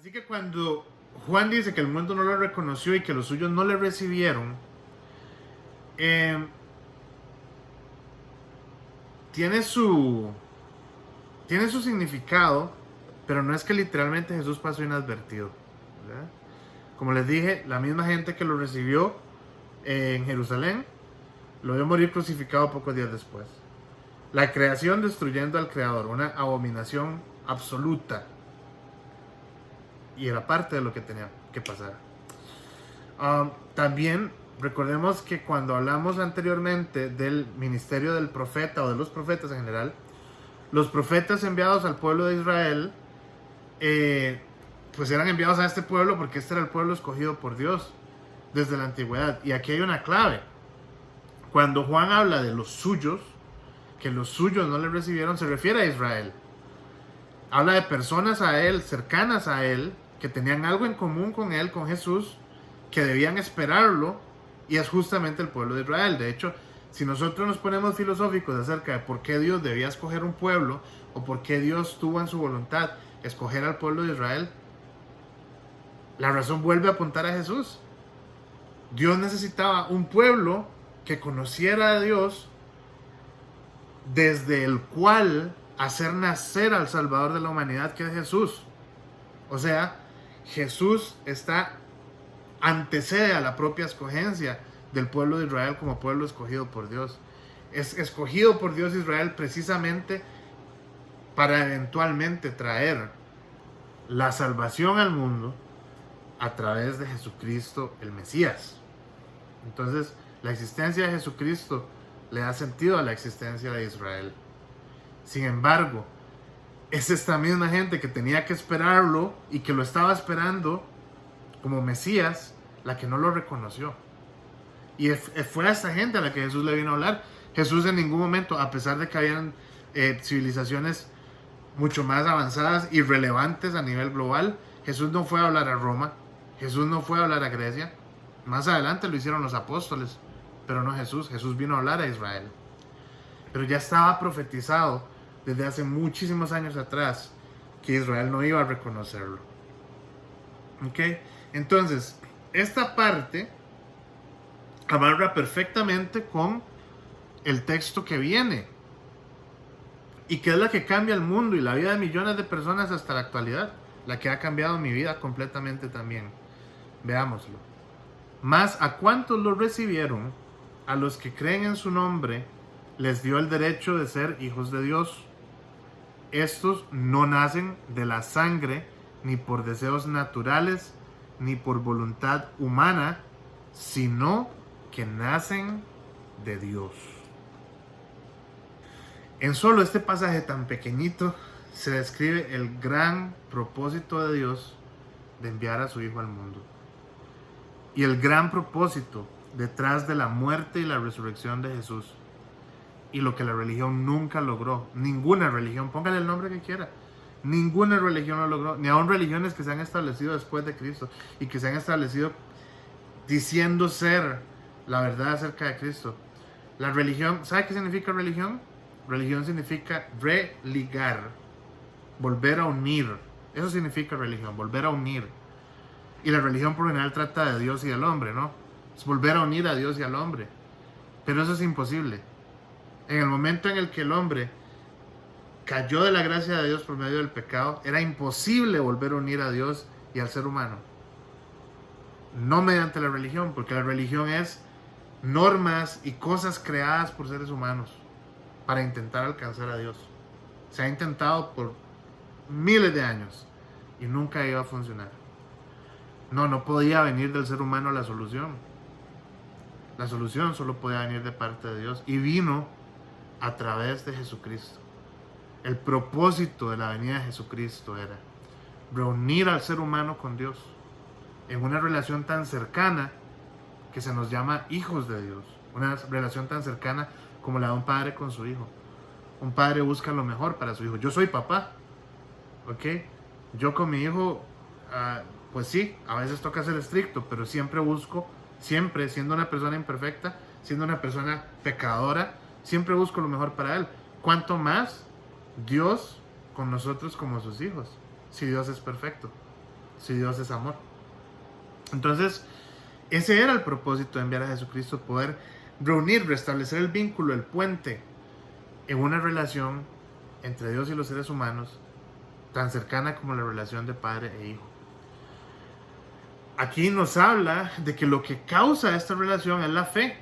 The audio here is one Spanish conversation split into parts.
Así que cuando Juan dice que el mundo no lo reconoció y que los suyos no le recibieron, eh, tiene su significado, pero no es que literalmente Jesús pasó inadvertido, ¿verdad? Como les dije, la misma gente que lo recibió en Jerusalén lo vio morir crucificado pocos días después. La creación destruyendo al creador, una abominación absoluta. Y era parte de lo que tenía que pasar. También recordemos que cuando hablamos anteriormente del ministerio del profeta o de los profetas en general, los profetas enviados al pueblo de Israel, pues eran enviados a este pueblo porque este era el pueblo escogido por Dios desde la antigüedad. Y aquí hay una clave. Cuando Juan habla de los suyos, que los suyos no le recibieron, se refiere a Israel. Habla de personas a él, cercanas a él, que tenían algo en común con él, con Jesús, que debían esperarlo, y es justamente el pueblo de Israel. De hecho, si nosotros nos ponemos filosóficos acerca de por qué Dios debía escoger un pueblo, o por qué Dios tuvo en su voluntad escoger al pueblo de Israel, la razón vuelve a apuntar a Jesús. Dios necesitaba un pueblo que conociera a Dios, desde el cual hacer nacer al Salvador de la humanidad, que es Jesús. O sea, Jesús antecede a la propia escogencia del pueblo de Israel como pueblo escogido por Dios. Es escogido por Dios Israel precisamente para eventualmente traer la salvación al mundo a través de Jesucristo el Mesías. Entonces, la existencia de Jesucristo le da sentido a la existencia de Israel. Sin embargo, es esta misma gente que tenía que esperarlo y que lo estaba esperando como Mesías, la que no lo reconoció. Y fue a esta gente a la que Jesús le vino a hablar. Jesús en ningún momento, a pesar de que habían civilizaciones mucho más avanzadas y relevantes a nivel global, Jesús no fue a hablar a Roma, Jesús no fue a hablar a Grecia. Más adelante lo hicieron los apóstoles, pero no Jesús. Jesús vino a hablar a Israel. Pero ya estaba profetizado desde hace muchísimos años atrás que Israel no iba a reconocerlo. ¿Ok? Entonces, esta parte amarra perfectamente con el texto que viene, y que es la que cambia el mundo y la vida de millones de personas hasta la actualidad, la que ha cambiado mi vida completamente también. Veámoslo. Mas a cuantos lo recibieron, a los que creen en su nombre, les dio el derecho de ser hijos de Dios. Estos no nacen de la sangre, ni por deseos naturales, ni por voluntad humana, sino que nacen de Dios. En solo este pasaje tan pequeñito se describe el gran propósito de Dios de enviar a su Hijo al mundo. Y el gran propósito detrás de la muerte y la resurrección de Jesús. Y lo que la religión nunca logró. Ninguna religión, póngale el nombre que quiera. Ninguna religión lo logró. Ni aun religiones que se han establecido después de Cristo y que se han establecido diciendo ser la verdad acerca de Cristo. La religión, ¿sabe qué significa religión? Religión significa religar, volver a unir. Eso significa religión, volver a unir. Y la religión por lo general trata de Dios y del hombre, ¿no? Es volver a unir a Dios y al hombre. Pero eso es imposible. En el momento en el que el hombre cayó de la gracia de Dios por medio del pecado, era imposible volver a unir a Dios y al ser humano. No mediante la religión, porque la religión es normas y cosas creadas por seres humanos para intentar alcanzar a Dios. Se ha intentado por miles de años y nunca iba a funcionar. No podía venir del ser humano la solución. La solución solo podía venir de parte de Dios, y vino a través de Jesucristo. El propósito de la venida de Jesucristo era reunir al ser humano con Dios en una relación tan cercana que se nos llama hijos de Dios. Una relación tan cercana como la de un padre con su hijo. Un padre busca lo mejor para su hijo. Yo soy papá, ¿ok? Yo con mi hijo, pues sí, a veces toca ser estricto, pero siempre busco, siempre siendo una persona imperfecta, siendo una persona pecadora, siempre busco lo mejor para él. ¿Cuánto más Dios con nosotros como sus hijos, si Dios es perfecto? si Dios es amor? Entonces, ese era el propósito de enviar a Jesucristo, poder reunir, restablecer el vínculo, el puente en una relación entre Dios y los seres humanos tan cercana como la relación de padre e hijo. Aquí nos habla de que lo que causa esta relación es la fe.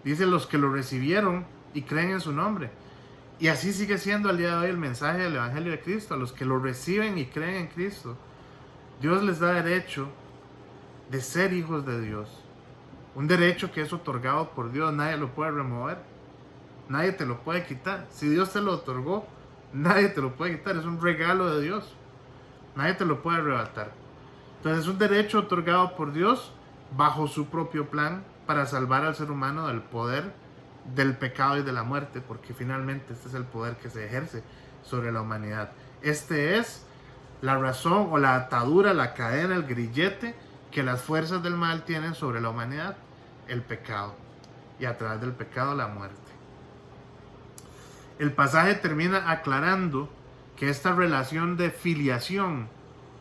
Dice los que lo recibieron y creen en su nombre. Y así sigue siendo al día de hoy el mensaje del Evangelio de Cristo. A los que lo reciben y creen en Cristo, Dios les da derecho de ser hijos de Dios. Un derecho que es otorgado por Dios, nadie lo puede remover. Nadie te lo puede quitar. Si Dios te lo otorgó, nadie te lo puede quitar. Es un regalo de Dios. Nadie te lo puede arrebatar. Entonces es un derecho otorgado por Dios bajo su propio plan para salvar al ser humano del poder del pecado y de la muerte, porque finalmente este es el poder que se ejerce sobre la humanidad. Este es la razón o la atadura, la cadena, el grillete que las fuerzas del mal tienen sobre la humanidad, el pecado, y a través del pecado la muerte. El pasaje termina aclarando que esta relación de filiación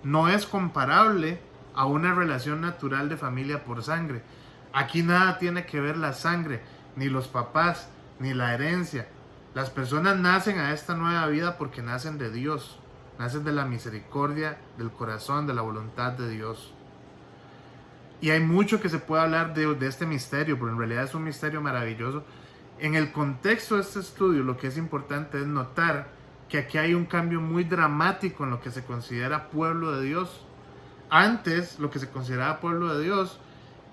no es comparable a una relación natural de familia por sangre. Aquí nada tiene que ver la sangre, ni los papás, ni la herencia. Las personas nacen a esta nueva vida porque nacen de Dios, nacen de la misericordia, del corazón, de la voluntad de Dios. Y hay mucho que se puede hablar de este misterio, pero en realidad es un misterio maravilloso. En el contexto de este estudio, lo que es importante es notar que aquí hay un cambio muy dramático en lo que se considera pueblo de Dios. Antes, lo que se consideraba pueblo de Dios,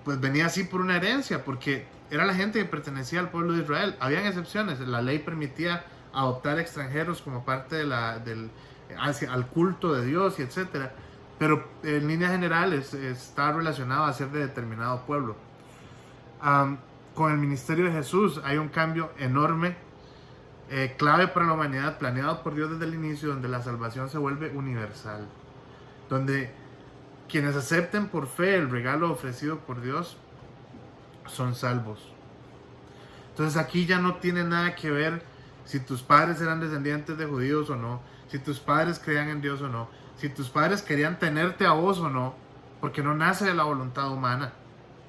pues venía así por una herencia, porque era la gente que pertenecía al pueblo de Israel. Habían excepciones, la ley permitía adoptar extranjeros como parte de al culto de Dios y etcétera. Pero en líneas generales está relacionado a ser de determinado pueblo. Con el ministerio de Jesús hay un cambio enorme, clave para la humanidad, planeado por Dios desde el inicio, donde la salvación se vuelve universal, donde quienes acepten por fe el regalo ofrecido por Dios son salvos. Entonces aquí ya no tiene nada que ver si tus padres eran descendientes de judíos o no, si tus padres creían en Dios o no, si tus padres querían tenerte a vos o no, porque no nace de la voluntad humana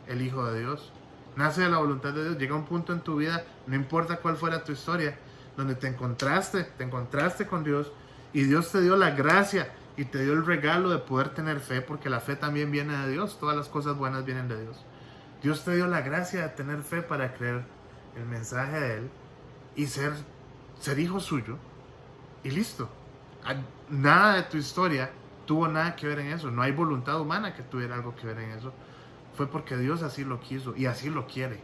el Hijo de Dios, nace de la voluntad de Dios. Llega un punto en tu vida, no importa cuál fuera tu historia, donde te encontraste con Dios y Dios te dio la gracia y te dio el regalo de poder tener fe, porque la fe también viene de Dios, todas las cosas buenas vienen de Dios. Dios te dio la gracia de tener fe para creer el mensaje de Él y ser hijo suyo, y listo. Nada de tu historia tuvo nada que ver en eso, no hay voluntad humana que tuviera algo que ver en eso. Fue porque Dios así lo quiso y así lo quiere.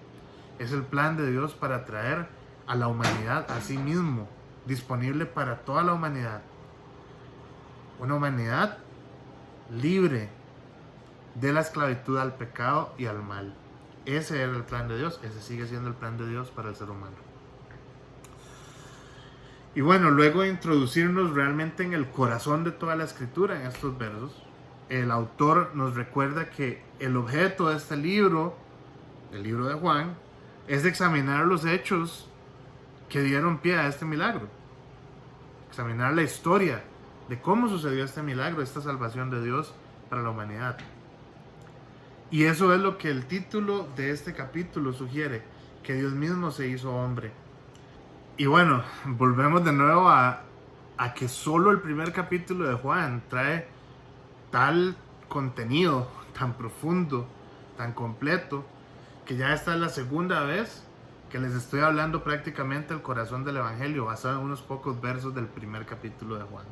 Es el plan de Dios para traer a la humanidad a sí mismo, disponible para toda la humanidad. Una humanidad libre de la esclavitud al pecado y al mal. Ese era el plan de Dios, ese sigue siendo el plan de Dios para el ser humano. Y bueno, luego de introducirnos realmente en el corazón de toda la escritura, en estos versos, el autor nos recuerda que el objeto de este libro, el libro de Juan, es examinar los hechos que dieron pie a este milagro. Examinar la historia de cómo sucedió este milagro, esta salvación de Dios para la humanidad. Y eso es lo que el título de este capítulo sugiere, que Dios mismo se hizo hombre. Y bueno, volvemos de nuevo a que solo el primer capítulo de Juan trae tal contenido tan profundo, tan completo, que ya esta es la segunda vez que les estoy hablando prácticamente el corazón del Evangelio, basado en unos pocos versos del primer capítulo de Juan.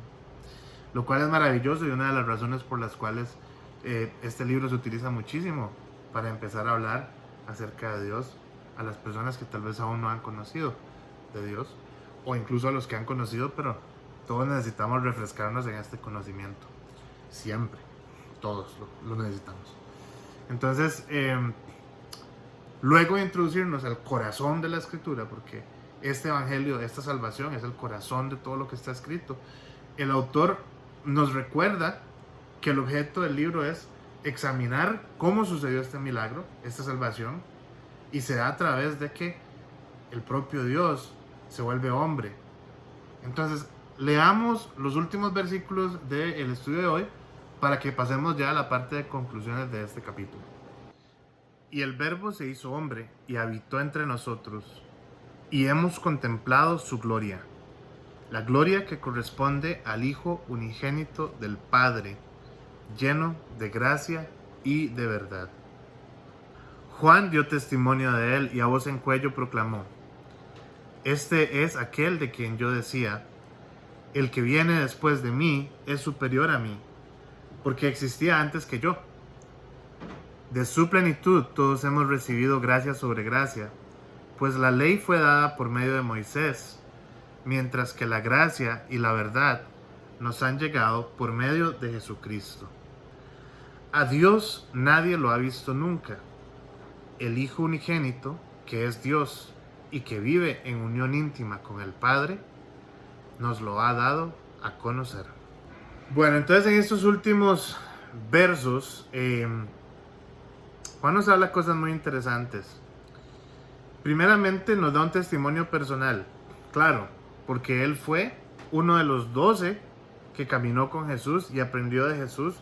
Lo cual es maravilloso y una de las razones por las cuales este libro se utiliza muchísimo para empezar a hablar acerca de Dios a las personas que tal vez aún no han conocido de Dios, o incluso a los que han conocido, pero todos necesitamos refrescarnos en este conocimiento. Siempre, todos lo necesitamos. Entonces, luego de introducirnos al corazón de la escritura, porque este evangelio, esta salvación es el corazón de todo lo que está escrito, el autor nos recuerda que el objeto del libro es examinar cómo sucedió este milagro, esta salvación, y se da a través de que el propio Dios se vuelve hombre. Entonces, leamos los últimos versículos del estudio de hoy para que pasemos ya a la parte de conclusiones de este capítulo. Y el Verbo se hizo hombre y habitó entre nosotros, y hemos contemplado su gloria, la gloria que corresponde al Hijo unigénito del Padre, lleno de gracia y de verdad. Juan dio testimonio de él y a voz en cuello proclamó: Este es aquel de quien yo decía, el que viene después de mí es superior a mí, porque existía antes que yo. De su plenitud todos hemos recibido gracia sobre gracia, pues la ley fue dada por medio de Moisés, mientras que la gracia y la verdad nos han llegado por medio de Jesucristo. A Dios nadie lo ha visto nunca. El Hijo unigénito, que es Dios y que vive en unión íntima con el Padre, nos lo ha dado a conocer. Bueno, entonces en estos últimos versos, Juan nos habla cosas muy interesantes. Primeramente nos da un testimonio personal, claro, porque él fue uno de los 12 que caminó con Jesús y aprendió de Jesús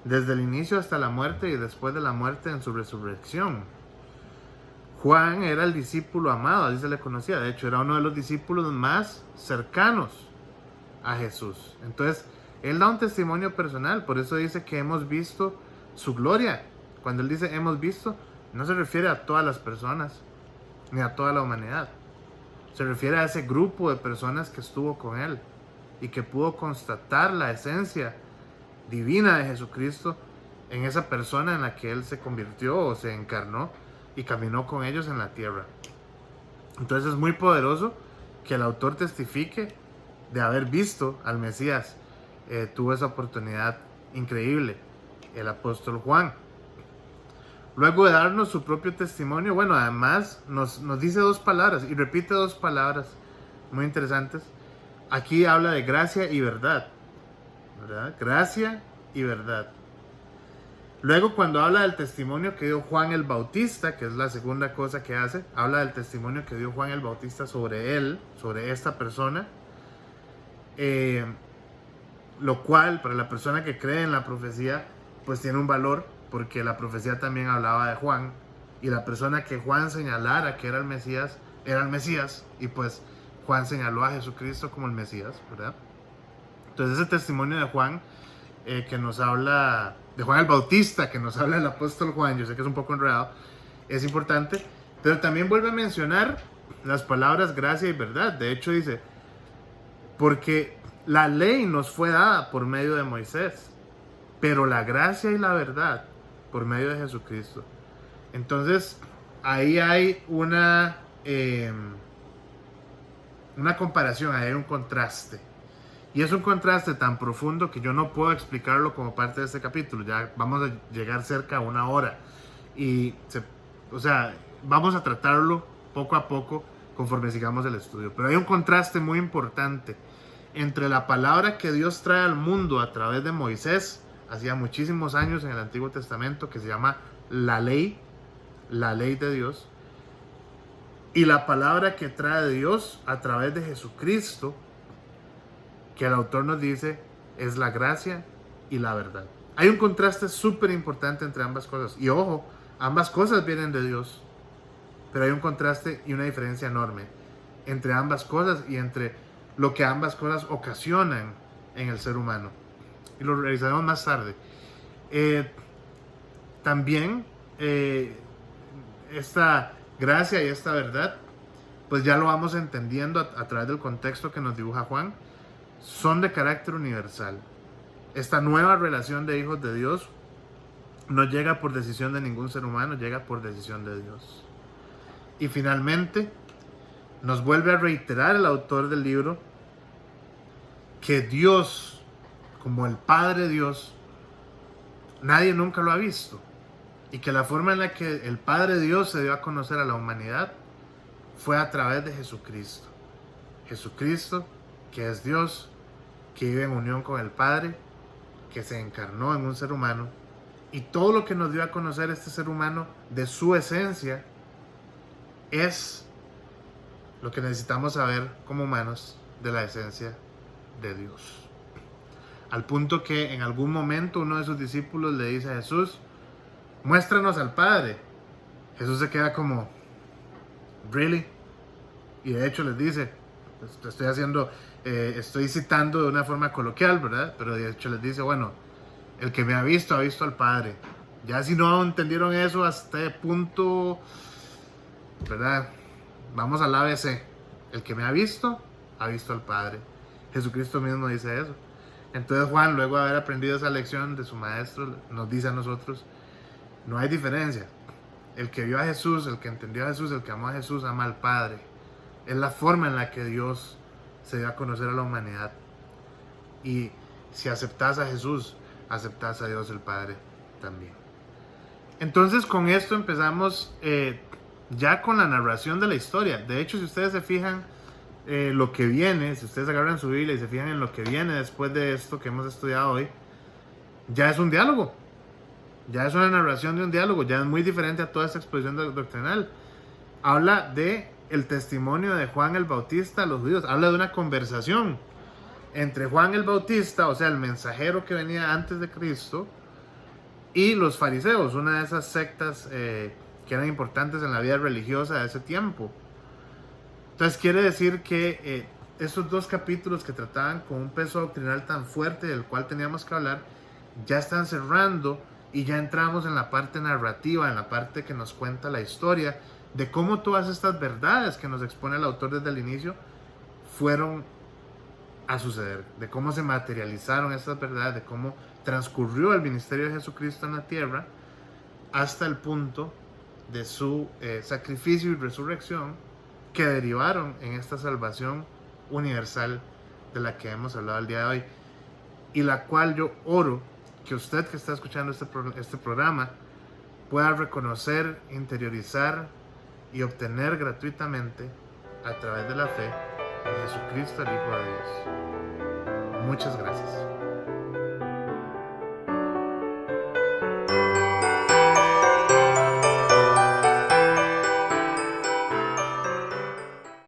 desde el inicio hasta la muerte y después de la muerte en su resurrección. Juan era el discípulo amado, así se le conocía, de hecho era uno de los discípulos más cercanos a Jesús. Entonces, él da un testimonio personal, por eso dice que hemos visto su gloria. Cuando él dice hemos visto, no se refiere a todas las personas, ni a toda la humanidad. Se refiere a ese grupo de personas que estuvo con él y que pudo constatar la esencia divina de Jesucristo en esa persona en la que él se convirtió o se encarnó y caminó con ellos en la tierra. Entonces es muy poderoso que el autor testifique de haber visto al Mesías. Tuvo esa oportunidad increíble el apóstol Juan. Luego de darnos su propio testimonio, bueno, además nos dice dos palabras y repite dos palabras muy interesantes. Aquí habla de gracia y verdad, ¿verdad? Gracia y verdad. Luego, cuando habla del testimonio que dio Juan el Bautista, que es la segunda cosa que hace, habla del testimonio que dio Juan el Bautista sobre él, sobre esta persona, lo cual para la persona que cree en la profecía pues tiene un valor, porque la profecía también hablaba de Juan, y la persona que Juan señalara que era el Mesías, y pues Juan señaló a Jesucristo como el Mesías, ¿verdad? Entonces ese testimonio de Juan, que nos habla, de Juan el Bautista, que nos habla el apóstol Juan, yo sé que es un poco enredado, es importante, pero también vuelve a mencionar las palabras gracia y verdad. De hecho dice, porque la ley nos fue dada por medio de Moisés, pero la gracia y la verdad por medio de Jesucristo. Entonces ahí hay una comparación, ahí hay un contraste. Y es un contraste tan profundo que yo no puedo explicarlo como parte de este capítulo. Ya vamos a llegar cerca a 1 hora. Vamos a tratarlo poco a poco conforme sigamos el estudio. Pero hay un contraste muy importante entre la palabra que Dios trae al mundo a través de Moisés, hacía muchísimos años en el Antiguo Testamento, que se llama la ley de Dios, y la palabra que trae Dios a través de Jesucristo, que el autor nos dice es la gracia y la verdad. Hay un contraste súper importante entre ambas cosas. Y ojo, ambas cosas vienen de Dios, pero hay un contraste y una diferencia enorme entre ambas cosas y entre lo que ambas cosas ocasionan en el ser humano. Y lo revisaremos más tarde. También esta gracia y esta verdad, pues ya lo vamos entendiendo a través del contexto que nos dibuja Juan, son de carácter universal. Esta nueva relación de hijos de Dios no llega por decisión de ningún ser humano, llega por decisión de Dios. Y finalmente nos vuelve a reiterar el autor del libro que Dios, como el Padre Dios, nadie nunca lo ha visto, y que la forma en la que el Padre Dios se dio a conocer a la humanidad fue a través de Jesucristo. Jesucristo, que es Dios, que vive en unión con el Padre, que se encarnó en un ser humano, y todo lo que nos dio a conocer este ser humano de su esencia es lo que necesitamos saber como humanos de la esencia de Dios. al punto que en algún momento uno de sus discípulos le dice a Jesús, muéstranos al Padre. Jesús se queda como, ¿really? Y de hecho les dice, pues, estoy citando de una forma coloquial, ¿verdad? Pero de hecho les dice, bueno, el que me ha visto al Padre. Ya si no entendieron eso hasta este punto, ¿verdad? Vamos al ABC. El que me ha visto al Padre. Jesucristo mismo dice eso. Entonces Juan, luego de haber aprendido esa lección de su maestro, nos dice a nosotros, no hay diferencia. El que vio a Jesús, el que entendió a Jesús, el que amó a Jesús, ama al Padre. Es la forma en la que Dios se dio a conocer a la humanidad. Y si aceptas a Jesús, aceptas a Dios el Padre también. Entonces con esto empezamos ya con la narración de la historia. De hecho, si ustedes se fijan lo que viene, si ustedes agarran su Biblia y se fijan en lo que viene después de esto que hemos estudiado hoy, ya es un diálogo. Ya es una narración de un diálogo, ya es muy diferente a toda esta exposición doctrinal. Habla de el testimonio de Juan el Bautista a los judíos, habla de una conversación entre Juan el Bautista, o sea, el mensajero que venía antes de Cristo, y los fariseos, una de esas sectas que eran importantes en la vida religiosa de ese tiempo. Entonces quiere decir que esos dos capítulos que trataban con un peso doctrinal tan fuerte del cual teníamos que hablar, ya están cerrando y ya entramos en la parte narrativa, en la parte que nos cuenta la historia de cómo todas estas verdades que nos expone el autor desde el inicio fueron a suceder, de cómo se materializaron estas verdades, de cómo transcurrió el ministerio de Jesucristo en la tierra hasta el punto de su sacrificio y resurrección que derivaron en esta salvación universal de la que hemos hablado el día de hoy, y la cual yo oro que usted que está escuchando este programa pueda reconocer, interiorizar y obtener gratuitamente a través de la fe en Jesucristo, el Hijo de Dios. Muchas gracias.